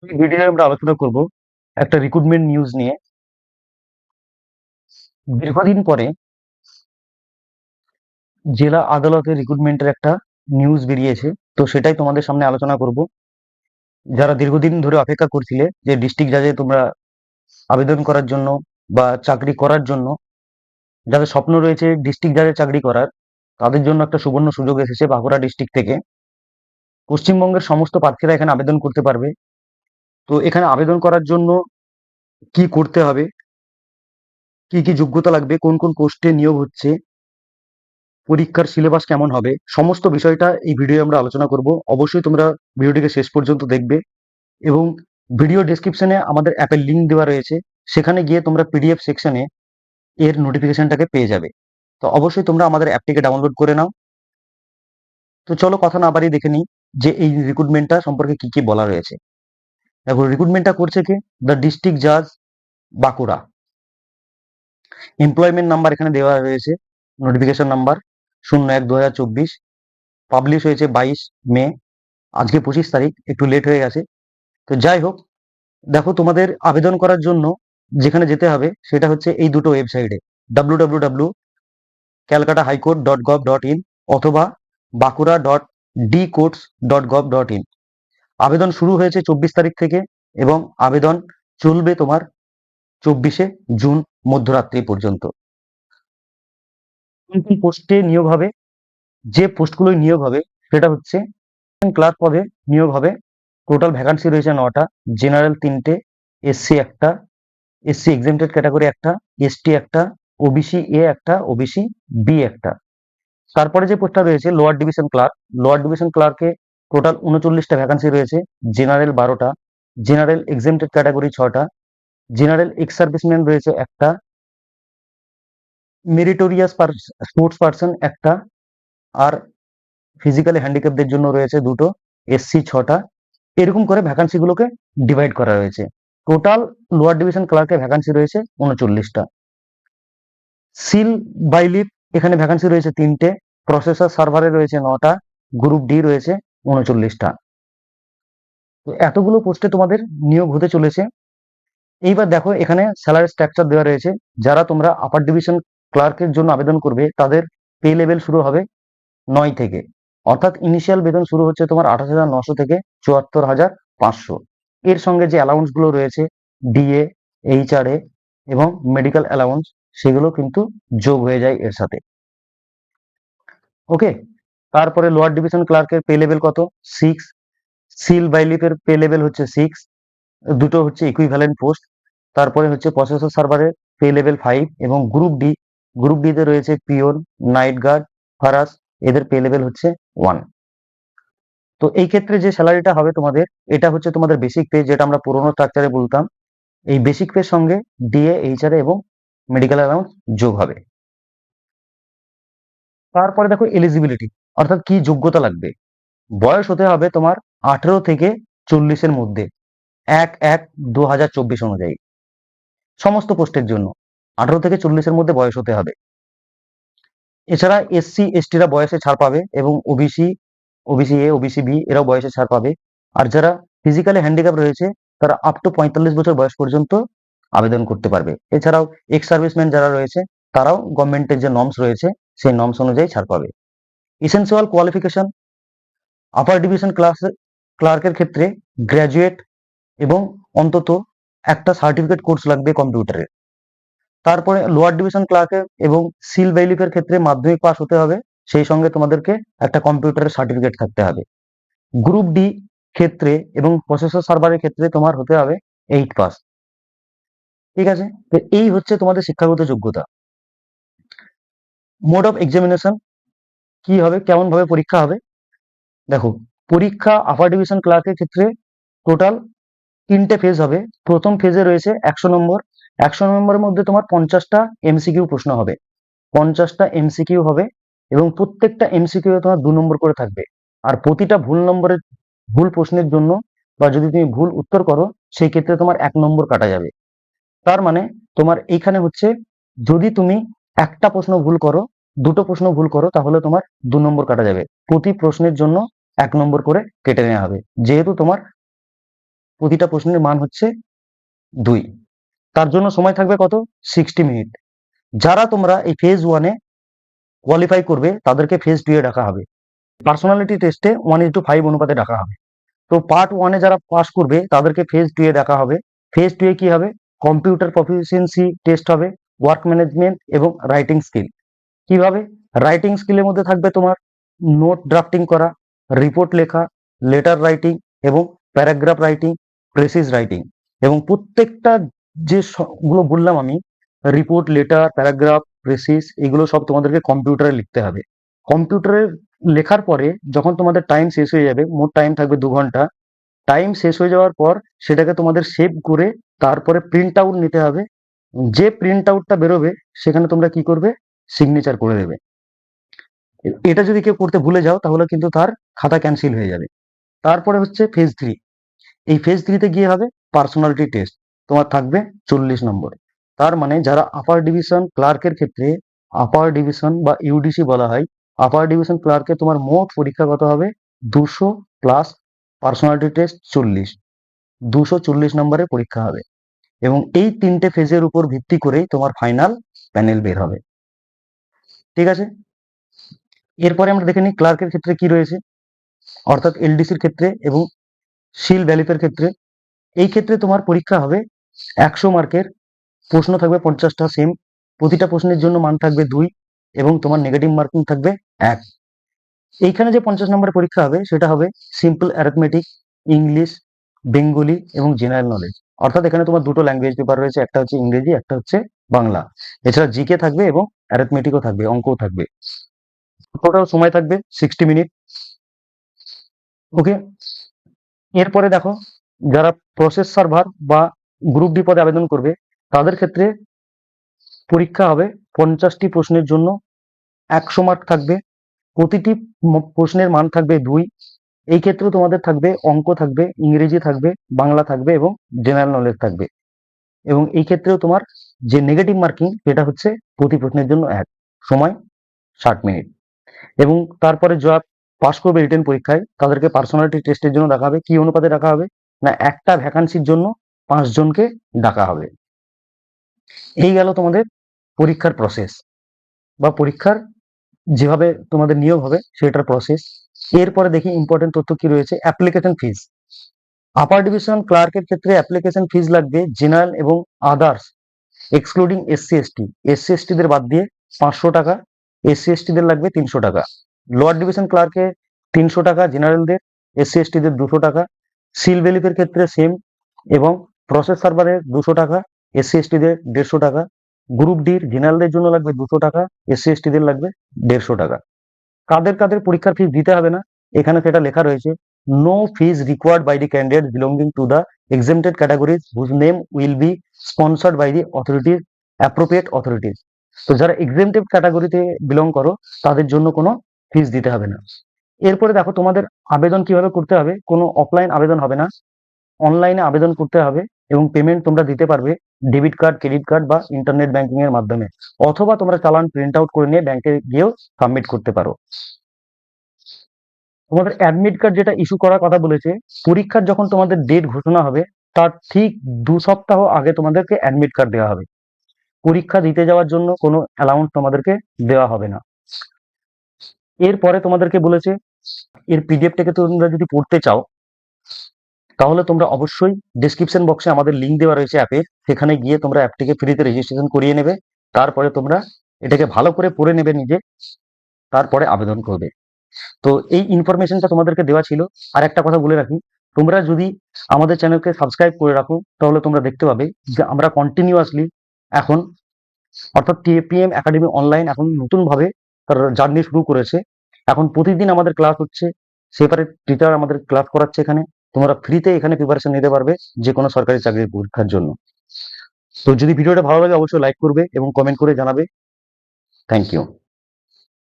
এই ভিডিওতে আমরা আলোচনা করব একটা রিক্রুটমেন্ট নিউজ নিয়ে। দীর্ঘদিন পরে জেলা আদালতের রিক্রুটমেন্টের একটা নিউজ বেরিয়েছে, তো সেটাই তোমাদের সামনে আলোচনা করব। যারা দীর্ঘদিন ধরে অপেক্ষা করছিলে যে ডিস্ট্রিক্ট জাজে তোমরা আবেদন করার জন্য বা চাকরি করার জন্য, যাদের স্বপ্ন রয়েছে ডিস্ট্রিক্ট জাজে চাকরি করার, তাদের জন্য একটা সুবর্ণ সুযোগ এসেছে বাঁকুড়া ডিস্ট্রিক্ট থেকে। পশ্চিমবঙ্গের সমস্ত প্রার্থীরা এখানে আবেদন করতে পারবে। তো এখানে আবেদন করার জন্য কি করতে হবে, কি কি যোগ্যতা লাগবে, কোন কোন পোস্টে নিয়োগ হচ্ছে, পরীক্ষার সিলেবাস কেমন হবে, সমস্ত বিষয়টা এই ভিডিও আমরা আলোচনা করব। অবশ্যই তোমরা ভিডিওটিকে শেষ পর্যন্ত দেখবে এবং ভিডিও ডেসক্রিপশনে আমাদের অ্যাপের লিংক দেওয়া রয়েছে, সেখানে গিয়ে তোমরা পিডিএফ সেকশনে এর নোটিফিকেশনটাকে পেয়ে যাবে। তো অবশ্যই তোমরা আমাদের অ্যাপটিকে ডাউনলোড করে নাও। তো চলো কথা না বাড়িয়ে দেখে নিই যে এই রিক্রুটমেন্টটা সম্পর্কে কি কি বলা রয়েছে। দেখো, রিক্রুটমেন্টটা করছে কি, দ্য ডিস্ট্রিক্ট জাজ বাঁকুড়া। এমপ্লয়মেন্ট নাম্বার এখানে দেওয়া রয়েছে, নোটিফিকেশন নাম্বার 01/2024। পাবলিশ হয়েছে 22 মে। আজকে 25 তারিখ, একটু লেট হয়ে গেছে। তো যাই হোক, দেখো তোমাদের আবেদন করার জন্য যেখানে যেতে হবে সেটা হচ্ছে এই দুটো ওয়েবসাইটে, www.calcutta.highcourt.gov.in অথবা bankura.dcourts.gov.in। আবেদন শুরু হয়েছে 24 তারিখ থেকে এবং আবেদন চলবে তোমার 24শে জুন মধ্যরাত্রি পর্যন্ত। কোন কোন পোস্টে নিয়োগ হবে, যে পোস্টগুলোই নিয়োগ হবে সেটা হচ্ছে ক্লার্ক পদে নিয়োগ হবে। টোটাল ভ্যাকান্সি রয়েছে 9টা, জেনারেল 3টে, এসসি একটা, এসসি এক্সেমটেড ক্যাটাগরি একটা, এসটি একটা, ওবিসি এ একটা, ওবিসি বি একটা। তারপরে যে পোস্টটা রয়েছে lower division clerk, lower division ক্লার্কে টোটাল 39টা ভ্যাকান্সি রয়েছে, জেনারেল 12টা, জেনারেল এক্সেমটেড ক্যাটাগরি 6টা, জেনারেল এক্স সার্ভিসম্যান রয়েছে একটা, মেরিটোরিয়াস স্পোর্টস পার্সন একটা, আর ফিজিক্যালি হ্যান্ডিক্যাপদের জন্য রয়েছে 2টো, এসসি 6টা। এরকম করে ভ্যাকান্সিগুলোকে ডিভাইড করা রয়েছে। টোটাল লোয়ার ডিভিশন ক্লার্কের ভ্যাকান্সি রয়েছে 39টা। সিল বাই লিভ এখানে ভ্যাকান্সি রয়েছে 3টে, প্রসেসর সার্ভারে রয়েছে 9টা, গ্রুপ ডি রয়েছে 39টা। তো এতগুলো পোস্টে তোমাদের নিয়োগ হতে চলেছে। এইবার দেখো, এখানে স্যালারি স্ট্রাকচার দেওয়া রয়েছে। যারা তোমরা আপার ডিভিশন ক্লার্কের জন্য আবেদন করবে তাদের পে লেভেল শুরু হবে 9 থেকে, অর্থাৎ ইনিশিয়াল বেতন শুরু হচ্ছে তোমার 28,900 থেকে 74,500। এর সঙ্গে যে অ্যালাউন্স গুলো রয়েছে, ডিএ, এইচআরএ এবং মেডিকেল অ্যালাউন্স, সেগুলো কিন্তু যোগ হয়ে যায় এর সাথে। ওকে, তারপরে লোয়ার ডিভিশন ক্লার্কের পে লেভেল কত, 6। সিল বাইলিপের পে লেভেল হচ্ছে 6, দুটো হচ্ছে ইকুইভ্যালেন্ট পোস্ট। তারপরে হচ্ছে প্রসেসর সার্ভারের পে লেভেল 5 এবং গ্রুপ ডি, গ্রুপ ডি তে রয়েছে পিওন, নাইট গার্ড, ফারাস, এদের পে লেভেল হচ্ছে 1। তো এই ক্ষেত্রে যে স্যালারিটা হবে তোমাদের, এটা হচ্ছে তোমাদের বেসিক পে, যেটা আমরা পুরোনো স্ট্রাকচারে বলতাম। এই বেসিক পের সঙ্গে ডিএ, এইচআরএ এবং মেডিকেল অ্যালাউন্স যোগ হবে। তারপরে দেখো এলিজিবিলিটি, অর্থাৎ কি যোগ্যতা লাগবে। বয়স হতে হবে তোমার 18 থেকে 40-এর মধ্যে, 1/1/2024 অনুযায়ী সমস্ত পোস্টের জন্য 18 থেকে 40-এর মধ্যে বয়স হতে হবে। এছাড়া এসসি এসটিরা বয়সে ছাড় পাবে এবং OBC, OBC A, OBC B এরাও বয়সে ছাড় পাবে। আর যারা ফিজিক্যালি হ্যান্ডিক্যাপ রয়েছে তারা আপ টু 45 বছর বয়স পর্যন্ত আবেদন করতে পারবে। এছাড়াও এক্স সার্ভিসম্যান যারা রয়েছে তারাও গভর্নমেন্টের যে নর্মস রয়েছে সেই নর্মস অনুযায়ী ছাড় পাবে। ইসেনশিয়াল কোয়ালিফিকেশন, আপার ডিভিশন ক্লার্কের ক্ষেত্রে গ্র্যাজুয়েট এবং অন্তত একটা সার্টিফিকেট কোর্স লাগবে কম্পিউটারের। তারপরে লোয়ার ডিভিশন ক্লার্কের এবং সিল বেইলিফের ক্ষেত্রে মাধ্যমিক পাস হতে হবে, সেই সঙ্গে তোমাদেরকে একটা কম্পিউটারের সার্টিফিকেট থাকতে হবে। গ্রুপ ডি ক্ষেত্রে এবং প্রসেসর সার্ভারের ক্ষেত্রে তোমার হতে হবে 8 পাস। ঠিক আছে, তো এই হচ্ছে তোমাদের শিক্ষাগত যোগ্যতা। মোড অফ এক্সামিনেশন কি হবে, কেমন ভাবে পরীক্ষা হবে। দেখো, পরীক্ষা আপার ডিভিশন ক্লার্কের ক্ষেত্রে টোটাল 3টে ফেজ হবে। প্রথম ফেজে রয়েছে 100 নম্বর। 100 নম্বরের মধ্যে তোমার 50টা এমসিকিউ প্রশ্ন হবে, 50টা এমসিকিউ হবে এবং প্রত্যেকটা এমসিকিউ তোমার 2 নম্বর করে থাকবে। আর প্রতিটা ভুল প্রশ্নের জন্য বা যদি তুমি ভুল উত্তর করো সেই ক্ষেত্রে তোমার 1 নম্বর কাটা যাবে। তার মানে তোমার এইখানে হচ্ছে, যদি তুমি একটা প্রশ্ন ভুল করো, দুটো প্রশ্ন ভুল করো, তাহলে তোমার 2 নম্বর কাটা যাবে। প্রতি প্রশ্নের জন্য 1 নম্বর করে কেটে নেওয়া হবে, যেহেতু তোমার প্রতিটা প্রশ্নের মান হচ্ছে 2। তার জন্য সময় থাকবে কত? 60 মিনিট। যারা তোমরা এই ফেজ 1 এ কোয়ালিফাই করবে তাদেরকে ফেজ 2 এ ডাকা হবে। পার্সোনালিটি টেস্টে 1:5 অনুপাতে ডাকা হবে। তো পার্ট 1 এ যারা পাস করবে তাদেরকে ফেজ 2 এ ডাকা হবে। ফেজ 2 এ কি হবে? কম্পিউটার প্রফিসিয়েন্সি টেস্ট হবে, ওয়ার্ক ম্যানেজমেন্ট এবং রাইটিং স্কিল। কিভাবে? রাইটিং স্কিলের মধ্যে থাকবে তোমার নোট ড্রাফটিং করা, রিপোর্ট লেখা, লেটার রাইটিং এবং প্যারাগ্রাফ রাইটিং, প্রেসিস রাইটিং। এবং প্রত্যেকটা যে গুলো বললাম আমি, রিপোর্ট, লেটার, প্যারাগ্রাফ, প্রেসিস, এগুলো সব তোমাদেরকে কম্পিউটারে লিখতে হবে। কম্পিউটারে লেখার পরে যখন তোমাদের টাইম শেষ হয়ে যাবে, মোট টাইম থাকবে 2 ঘন্টা। টাইম শেষ হয়ে যাওয়ার পর সেটাকে তোমাদের সেভ করে তারপরে প্রিন্ট আউট নিতে হবে। যে প্রিন্ট আউটটা বেরোবে সেখানে তোমরা কি করবে? সিগনেচার করে দেবে। এটা যদি কেউ করতে ভুলে যাও তাহলে কিন্তু তার খাতা ক্যান্সেল হয়ে যাবে। তারপরে হচ্ছে ফেজ 3। এই ফেজ 3 তে গিয়ে হবে পার্সোনালিটি টেস্ট। তোমার থাকবে 40 নম্বর। তার মানে যারা আপার ডিভিশন ক্লার্কের ক্ষেত্রে, আপার ডিভিশন বা ইউডিসি বলা হয়, আপার ডিভিশন ক্লার্কে তোমার মোট পরীক্ষা কত হবে? 200 প্লাস পার্সোনালিটি টেস্ট 40, 240 নম্বরের পরীক্ষা হবে। এবং এই 3টে ফেজের উপর ভিত্তি করেই তোমার ফাইনাল প্যানেল বের হবে। ঠিক আছে, এরপরে আমরা দেখে নিই ক্লার্কের ক্ষেত্রে কি রয়েছে, অর্থাৎ এলডিসির ক্ষেত্রে এবং সিল ভ্যালিফের ক্ষেত্রে। এই ক্ষেত্রে তোমার পরীক্ষা হবে 100 মার্কের, প্রশ্ন থাকবে 50টা সেম, প্রতিটা প্রশ্নের জন্য মান থাকবে 2 এবং তোমার নেগেটিভ মার্কিং থাকবে 1। এইখানে যে 50 নম্বরের পরীক্ষা হবে সেটা হবে সিম্পল অ্যারিথমেটিক, ইংলিশ, বেঙ্গলি এবং জেনারেল নলেজ। অর্থাৎ এখানে তোমার দুটো ল্যাঙ্গুয়েজ পেপার রয়েছে, একটা হচ্ছে ইংরেজি, একটা হচ্ছে বাংলা। এছাড়া জিকে থাকবে এবং অ্যারিথমেটিকও থাকবে, অঙ্কও থাকবে। টোটাল সময় থাকবে 60 মিনিট। ওকে, এরপরে দেখো যারা প্রসেস সার্ভার বা গ্রুপ ডি পদে আবেদন করবে তাদের ক্ষেত্রে পরীক্ষা হবে 50টি প্রশ্নের জন্য 100 মার্ক থাকবে। প্রতিটি প্রশ্নের মান থাকবে 2। এই ক্ষেত্রে তোমাদের থাকবে অঙ্ক থাকবে, ইংরেজি থাকবে, বাংলা থাকবে এবং জেনারেল নলেজ থাকবে। এবং এই ক্ষেত্রেও তোমার যে নেগেটিভ মার্কিং সেটা হচ্ছে প্রতি প্রশ্নের জন্য 1, সময় 60 মিনিট। এবং তারপরে যা পাস করবে রিটেন পরীক্ষায় তাদেরকে পার্সোনালিটি টেস্টের জন্য ডাকা হবে। কি অনুপাতে ডাকা হবে? না, একটা ভ্যাকান্সির জন্য 5 জনকে ডাকা হবে। এই গেল তোমাদের পরীক্ষার প্রসেস বা পরীক্ষার যেভাবে তোমাদের নিয়োগ হবে সেটার প্রসেস। এরপরে দেখি ইম্পর্টেন্ট তথ্য কি রয়েছে। Application fees. আপার ডিভিশন ক্লার্কের ক্ষেত্রে অ্যাপ্লিকেশন ফিস লাগবে জেনারেল এবং others excluding SC ST, SC এসটিদের বাদ দিয়ে 500 টাকা, এসসি এসটিদের লাগবে 300 টাকা। লোয়ার ডিভিশন ক্লার্কে 300 টাকা জেনারেলদের, এসসি এসটিদের 200 টাকা। সিল ভ্যালিফের ক্ষেত্রে সেম এবং প্রসেস সার্ভারের 200 টাকা, এসসি এসটিদের 150 টাকা। গ্রুপ ডির জেনারেলদের জন্য লাগবে 200 টাকা, এসসি এসটিদের লাগবে 150 টাকা। কাদের কাদের পরীক্ষার ফিস দিতে হবে না, এখানে সেটা লেখা রয়েছে। No fees required by the candidate belonging to the exempted categories whose name will be sponsored by the authorities, appropriate authorities। তো যারা এক্সেমটেড ক্যাটাগরিতে বিলং করো তাদের জন্য কোনো ফিস দিতে হবে না। এরপরে দেখো তোমাদের আবেদন কিভাবে করতে হবে। কোনো অফলাইন আবেদন হবে না, অনলাইনে আবেদন করতে হবে এবং পেমেন্ট তোমরা দিতে পারবে ডেবিট কার্ড, ক্রেডিট কার্ড বা ইন্টারনেট ব্যাংকিং এর মাধ্যমে, অথবা তোমরা চালান প্রিন্ট আউট করে নিয়ে ব্যাংকে গিয়েও সাবমিট করতে পারো। তোমাদের অ্যাডমিট কার্ড যেটা ইস্যু করার কথা বলেছে, পরীক্ষার যখন তোমাদের ডেট ঘোষণা হবে তার ঠিক 2 সপ্তাহ আগে তোমাদেরকে অ্যাডমিট কার্ড দেওয়া হবে। পরীক্ষা দিতে যাওয়ার জন্য কোনো অ্যালাউন্স তোমাদেরকে দেওয়া হবে না। এরপরে তোমাদেরকে বলেছে এর পিডিএফটাকে তোমরা যদি পড়তে চাও তাহলে তোমরা অবশ্যই ডেসক্রিপশন বক্সে আমাদের লিঙ্ক দেওয়া রয়েছে অ্যাপের, সেখানে গিয়ে তোমরা অ্যাপটিকে ফ্রিতে রেজিস্ট্রেশন করিয়ে নেবে। তারপরে তোমরা এটাকে ভালো করে পড়ে নেবে নিজে, তারপরে আবেদন করবে। তো এই ইনফরমেশনটা তোমাদেরকে দেওয়া ছিল। আর একটা কথা বলে রাখি, তোমরা যদি আমাদের চ্যানেলকে সাবস্ক্রাইব করে রাখো তাহলে তোমরা দেখতে পাবে যে আমরা কন্টিনিউয়াসলি এখন, অর্থাৎ টিএপিএম একাডেমি অনলাইন এখন নতুনভাবে তার জার্নি শুরু করেছে। এখন প্রতিদিন আমাদের ক্লাস হচ্ছে, সেপারেট টিচার আমাদের ক্লাস করাচ্ছে এখানে। তোমরা ফ্রিতে এখানে প্রিপারেশন নিতে পারবে যে কোনো সরকারি চাকরির পরীক্ষার জন্য। তো যদি ভিডিওটা ভালো লাগে অবশ্যই লাইক করবে এবং কমেন্ট করে জানাবে। Thank you.